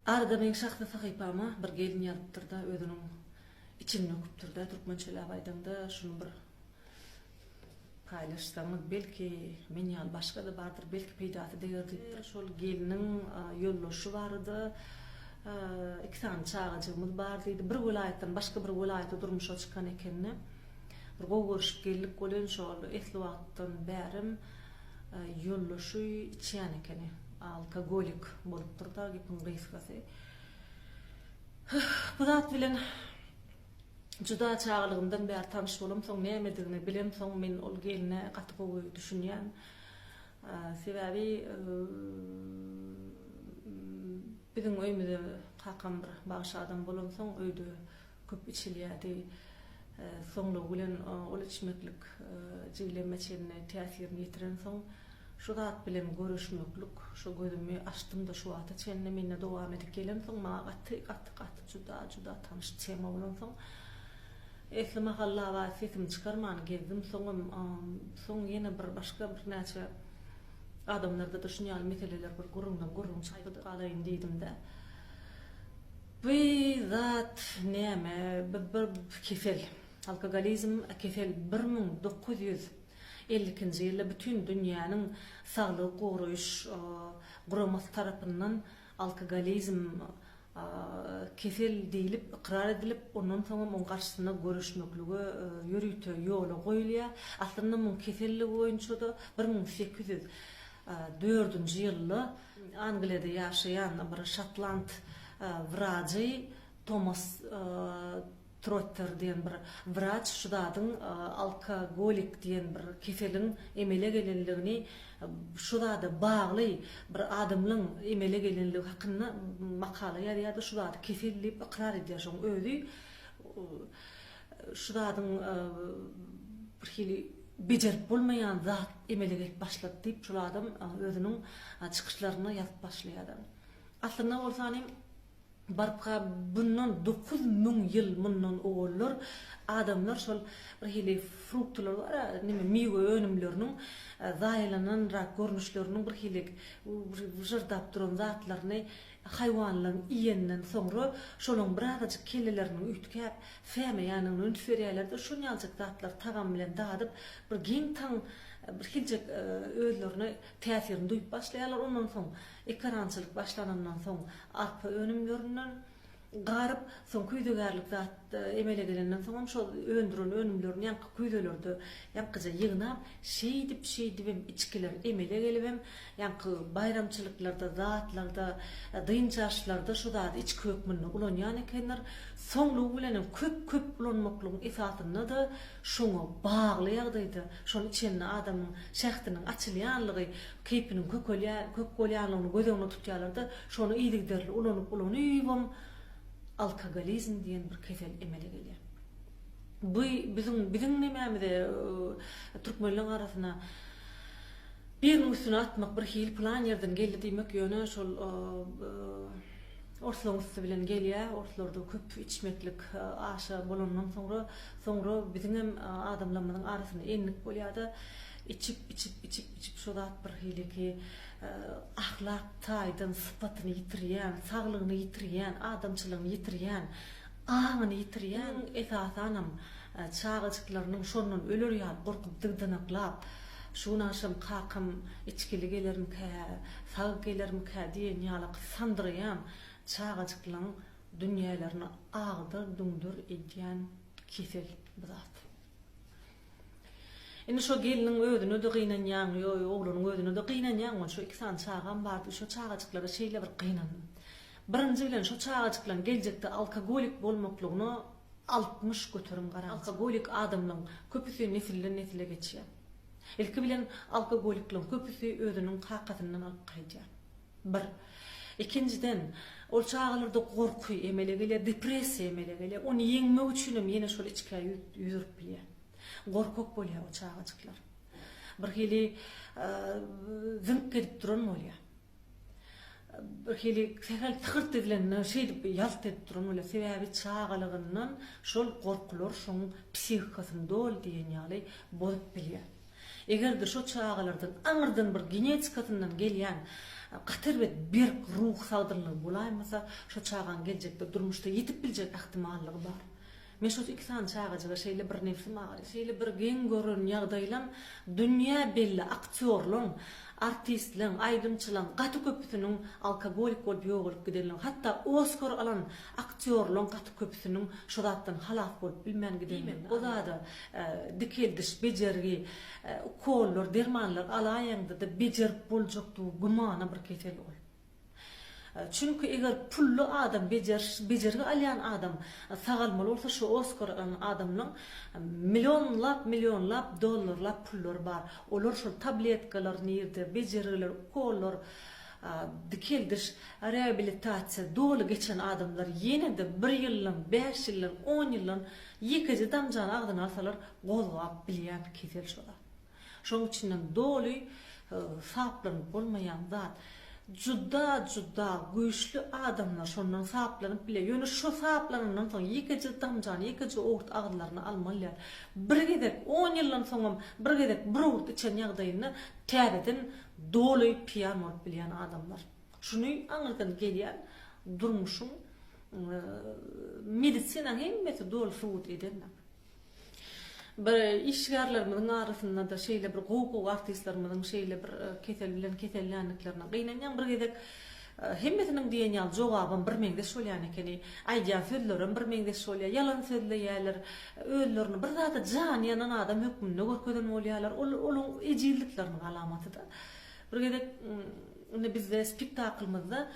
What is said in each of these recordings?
Arada men şahsy sahypama bir gelin ýazypdyrda özüniň içini öküpdürda türkmençeler aýdanda şunu bir paylaşsaňyz belki men ýaly başga da bardyr, belki peýdasy degerdikdir. Şol geliniň ýollaşy bardy. İki tane çağıcımız bar diýdi. Bir welaýatdan başga bir welaýata durmuşa çykan ekenni. Bir görüşip geldik bolan şol esli wagtdan bärim ýollaşy içýän ekeni. Alkogolik bolup durda gepin gysgasy. Bu zat bilen juda çağlygymdan bäri tanış bolum, soň nämedigini bilem, soň men ol geline gaty gowy düşünýän. Sebäbi bizim öýümizde kakam bir bagşy adam bolan soň öýde köp içilýärdi. Soňra bilen ol içmeklik jiýlemeçine täsirini ýetiren soň şu zat bilen görüşmeklik, şu gözümi açdym da şu wagta çenne menne dowam edip gelen soň maňa gaty juda tanış tema bolan soň esli mahalla wa sesim çykarman gezdim, soň ýene bir başga bir näçe adamlarda düşünýän meseleler bir gurrun çykyp galaýyn diýdim-de. Bu zat näme? Bir kefel. Alkoholizm kefel 1950-nji ýylda bütün dünýäniň saglyk goraýyş guramasy tarapyndan alkoholizm kefel diýilip ikrar edilip, ondan soň onun garşysyna görüşmekligi ýörüýte ýola goýulýar. Aslynda bu kefellik boýunça da 1804-nji ýylda Angliýada ýaşaýan bir Şotland wraçy Thomas Trotter diýen bir wraç şu zadyň alkogolik diýen bir kefelin emele gelenligini şu zada bagly bir adamlyň emele gelenligi hakynda makala ýazýardy. Şu zady kefellik ikrar edýär, şoň öýdi şu zadyň bir hili bejerip bolmaýan zat emele gelip başlady diýip şu adam özüniň çykyşlaryny ýazyp başlaýardy. Aslynda bolsanym barqa bundan 9000 ýyl mundan ogullar adamlar şol bir hili fruktlar bar, nime miwe önümleriniň zaýlananrak görnüşleriniň bir hili jırdap duran zatlaryny haýwanlaryň iýenden soňra şolaň birazajyk kelleleriniň üýtkäp fäme ýanyny üntferýärlerde şu ýalçyk zatlar tagam bilen dadyp bir giň taň bir hiljek özlerini täsirini duýup başlaýarlar. Ondan soň ekrançylyk başlanandan soň arpa önümlerinden garyp soň küýdegärlik zat emele gelenden soň şol öndüren önümlerini ýanky küýdelerde ýankyja ýygnap şeýdip hem içkiler emele gelip hem ýanky bayramçylyklarda zatlarda dynçaşlarda şu zat içki hökmünde ulanýan ekenler. Soňlugy bilen köp ulanmaklygyň esasynda da şoňa bagly ýagdaýda şoň içinde adamyň şähtynyň açylýanlygy, keypiniň kökolýanlygyny gözüňe tutýarlarda şonu iýdigderli ulanyp alkoholizm diýen bir kefel emele gelýär. Bu bizim nämämide türkmenliň arasyna bir üstüne atmak bir hil plan yerden geldi diýmek ýöne şol orslaňysy bilen gelýär. Orsllarda köp içmeklik aşa bolandan soňra bizim hem adamlaryň arasyna enlik bolýardy. İçip şu zat bir hileki ahlak taýdan sypatyny ýitirýän, saglygyny ýitirýän, adamçylygyny ýitirýän, aňyny ýitirýän esasanam çağıçyklarynyň şondan öler ýaly gorkup dygdynaklap şu naşam kakam içkili gelerim kä, sag gelerim kä diýen ýaly sandyrýan çağıçyklaryň dünýälerini agdyr düňdür edýän kefel zat. Indi şo geliniň özüne de gynanýan, oglanyň özüne de gynanýan, şo iki san çağam bardy, şo çağaçyklara şeýle bir gynandy. Birinji bilen şo çağaçyklaryň geljekde alkogolik bolmaklygyny 60 göterim garan. Alkogolik adamlaryň köpüsi nesilden nesile geçýär. Ilki bilen alkogolikliň köpüsi özüniň hakykatyndan alyp gaýdýar. Bir. İkinciden ol çağlarda gorky emele gelýär, depressiýa emele gelýär. Onu ýeňmek üçin ýene şol içki ýürüp bilýär. Gorkok bolýar o çağaçyklar. Bir hili zınk edip duran bolýar. Bir hili sehel tıkırt edilen şeýdip ýalt edip duran bolýar. Sebäbi çağalygyndan şol gorkular şoň psihikasyny dol diýen ýaly bozup bilýär. Egerde şu çağalardan aňyrdan bir genetikatyndan gelýän gatyrbet bir ruh sagdyrlygy bolaýmasa şu çağan geljekde durmuşda ýetip biljek ihtimallygy bar. Men şu iki tane çağajaga şeýle bir nefsim agary, şeýle bir geň görün ýagdaýlan dünýä belli aktyorlaryň, artistlerin, aýdymçylaryň gaty köpüsiniň alkogolik bolup ýogulyp gidenler, hatta Oscar alan aktyorlaryň gaty köpüsiniň şu zatdan halas bolup bilmän gidenler. O zada dikeldiş, bejergi, kollar, dermanlar alaýanda da bejerip boljokdy gumana bir ketel ol. Çünkü eger pullu adam bejergi alyan adam sagalmaly bolsa şu Oscar adamyň milyonlap dollarlap pullar bar. Olar şu tabletkalar nirde, bejergiler, kollar, dikeldiş, rehabilitasiya dolu geçen adamlar yine de 1 ýylyň, 5 ýylyň, 10 ýylyň ýekeje damjan agdan alsalar golgap bilýän ketel şolar. Şoň üçin dolu saplanyp bolmaýan zat juda güýçli adamlar şondan saplanyp bile. Ýöne şu saplanandan soň ýekeje damjan, ýekeje owurt aglaryny almalyar. Bir gedek 10 ýyldan soňam bir gedek bir owurt içen ýagdaýyny täzeden dolu piýan bolup bilýän adamlar. Şuny aňyrdan gelýän durmuşum medisina hemmeti dolu suwut edenler. Bir işgärlerimiň arasynda da şeýle bir hukuk artistlerimiň şeýle bir ketellänliklerine gynanýan bir gedek hemmetiniň diýen ýaly jogabym bir meňde şolýan ekeni, aýdýan sözlerim bir meňde şolýar, ýalan sözleýärler, özlerini bir zata jan ýanan adam hökmüne görkezden bolýarlar, olaň ejizlikleriniň alamaty da. Bir gedek bizde spektaklymyzda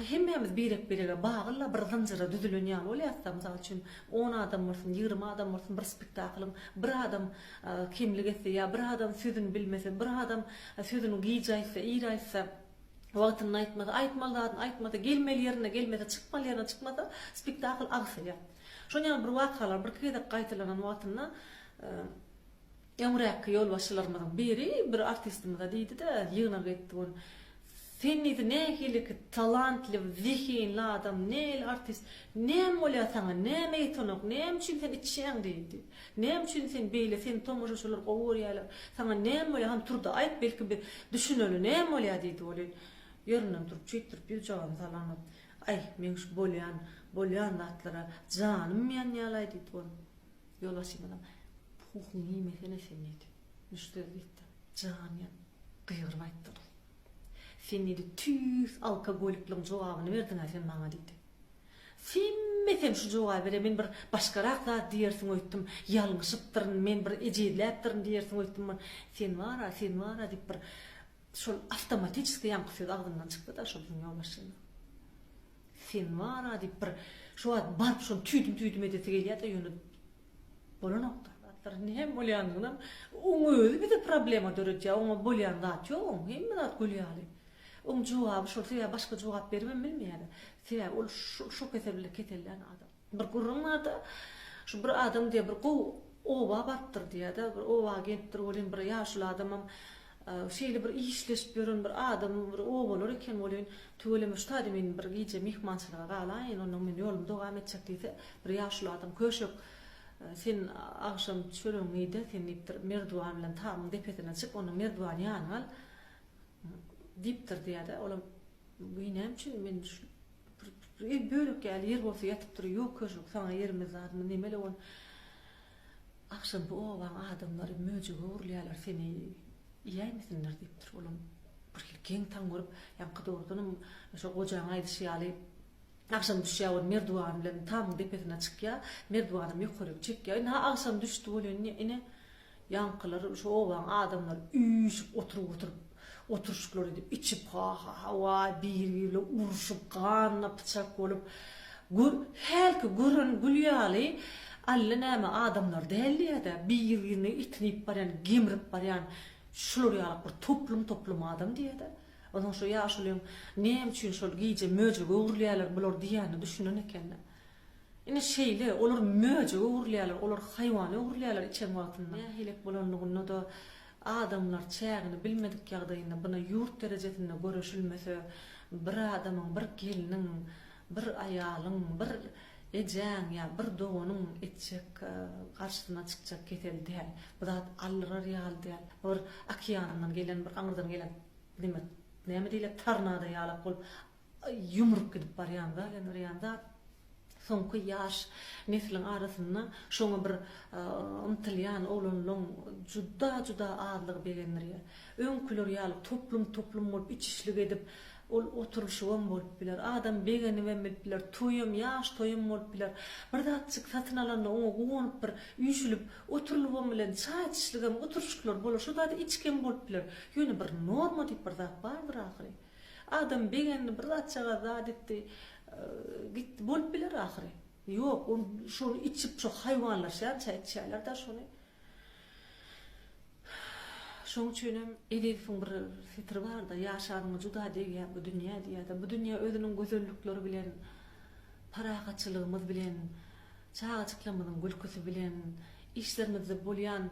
hemmemiz birek bagılla bir zynjyra düzülen ýaly bolýar. Mysal üçin 10 adam bolsun, 20 adam bolsun bir spektaklyň bir adam kimlik etse ýa bir adam sözüni bilmese, bir adam sözüni giýjaýsa, ýyraýsa, wagtyny aýtmada, gelmeli ýerine gelmede, çykmaly ýerine çykmada spektakl agsaýar. Şoňa bir wakalar bir kedek gaýtylanan wagtyna ýamrak ýol başlarymyň biri bir artistimiz diýdi-de, ýygyna getdi onu. Sen ne hilik talantlı, zihinli adam, ne artist, ne molya sana, ne meytonok, ne için sen içen deydi. Ne için sen beyle, sen tomuşuşular, qoğuryalar, sana ne molya, han turda ayt belki bir düşünölü, ne molya deydi olayın. Yarından durup, çeytirip, bir cağın salanıp, ay, men şu bolyan atlara, canım yan yalay deydi onu. Yol başım adam, puhun nimetine sen neydi. Müşteri deydi, can yan, kıyırmaydı. Sen dedi tüs alkogolikliň jogabyny berdin sen maňa dedi. Sen şu jogaby bere men bir başgarak zat diýersiň öýtdim, ýalňyşypdyryn, men bir ejizläpdiryn diýersiň öýtdim. Sen wara diýip bir şol awtomatiski ýanky agdymdan çykdy da şol dünýä başyna. Sen wara diýip bir şu wagt barp şol tüýdüm edip gelýär da ýöne bolanokda. Atlar näme bolýanyna oňa özü bir problema döredýär, oňa bolýan zat ýok, hemme zat gülýärli. Jogap şol seýär başga jogap bermem bilmeýär. Seýär ol şu ketelän adam. Bir gurrunmada şu bir adam diýip bir oba barpdyr diýär da, bir oba gentdir bolýan bir ýaşly adamam şeýle bir işleşip ýören bir adam bir obalar eken bolýan. Töweleme ştady men bir giýje mehmançylyga galaýyn, onuň men ýolum dowam etjek diýse, bir ýaşly adam köşek sen akşam çöreň ýerde sen diýipdir merduwan bilen tamam depetine çyk, onu merduwan ýanyna al. Diptir diýär. Olam beýnem üçin men bölük ýaly ýer bolsa ýatyp durup ýok köşük saňa ýerimiz adamy nemeli on. Akşam bu owan adamlary möjü gurulýarlar seni ýaýmysyňlar diýipdir. Olam bir keng taň görüp ýanky dogdunum şo gojaň aýdyşýaly. Akşam düşýär merduwan bilen tam depetine çykýar. Merduwanym ýokary çekýär. Ha akşam düşdi bolýan ine ýankylar şo owan adamlar üýüşüp oturup oturuşuklar edip, içip hava bir uruşup, kanla bıçak olup, helki gurun gülýäli, alla näme adamlar däldi ýa-da bir-birini itnip baryan, gemirip baryan, şular ýaly bir toplum adam diýär-de. Onuň şu ýaşlyň näme üçin şol giýje möje gurulýarlar bular diýäni düşünen ekenler. Ine şeýle, olar möje gurulýarlar, olar haýwany gurulýarlar içen wagtynda. Helek bolanlygyny da adamlar çägini bilmedik ýagdaýynda buna ýurt derejesinde görüşilmese, bir adamyň, bir geliniň, bir aýalyň, bir Ejäň ya bir doganın etjek garşysyna çykjak ketel diýär. Bu da allyrar ýaly diýär. Bir okeandan gelen bir aňyrdan gelen näme diýilip tornado ýaly bolup yumruk gidip barýanda, ýanda soňky ýaş neslin arasynda şoňa bir ymtylýan olanlaryň juda azlygy begenler. Öňküler ýaly toplum bolup içişlik edip ol oturuşuň bolup biler. Adam begeni we bilipler, toýum ýaş toýum bolup biler. Bir datçyk satyn alanda oňa gowunyp bir üýşülip oturulyp bilen çaý içişligem oturuşyklar bolar. Şu da içken bolup biler. Ýöne bir norma diýip bir zat bardyr ahyry. Adam begeni bir datçaga zat etdi. Git bolup biler ahyry. Ýok, şonu içip şu haýwanlar çaý içýärler da şonu. Şoň üçin edip bir fikir bar da ýaşaryň juda diýär bu dünýä diýär da bu dünýä özüniň gözellikleri bilen, paraqaçylygymyz bilen, çağaçyklamynyň gülküsi bilen, işlerimizde bolýan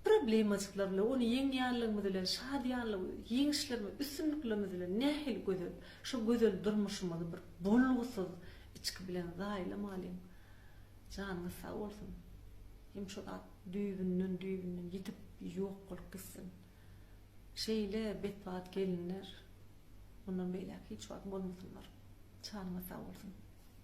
problematyklar bilen, ony ýeňýärligimiz bilen, şadýanlyk, ýeňişlerimiz, üstünliklerimiz bilen nähil gözel, şu gözel durmuşymyzy bir bolgusyz içki bilen zaýlamalyň. Janyňyz sag bolsun. Hem şu da düýbünden ýitip ýok bolup gitsin. Şeýle betbat gelinler, bundan beýle hiç wagt bolmasynlar. Çanyňyz sag bolsun.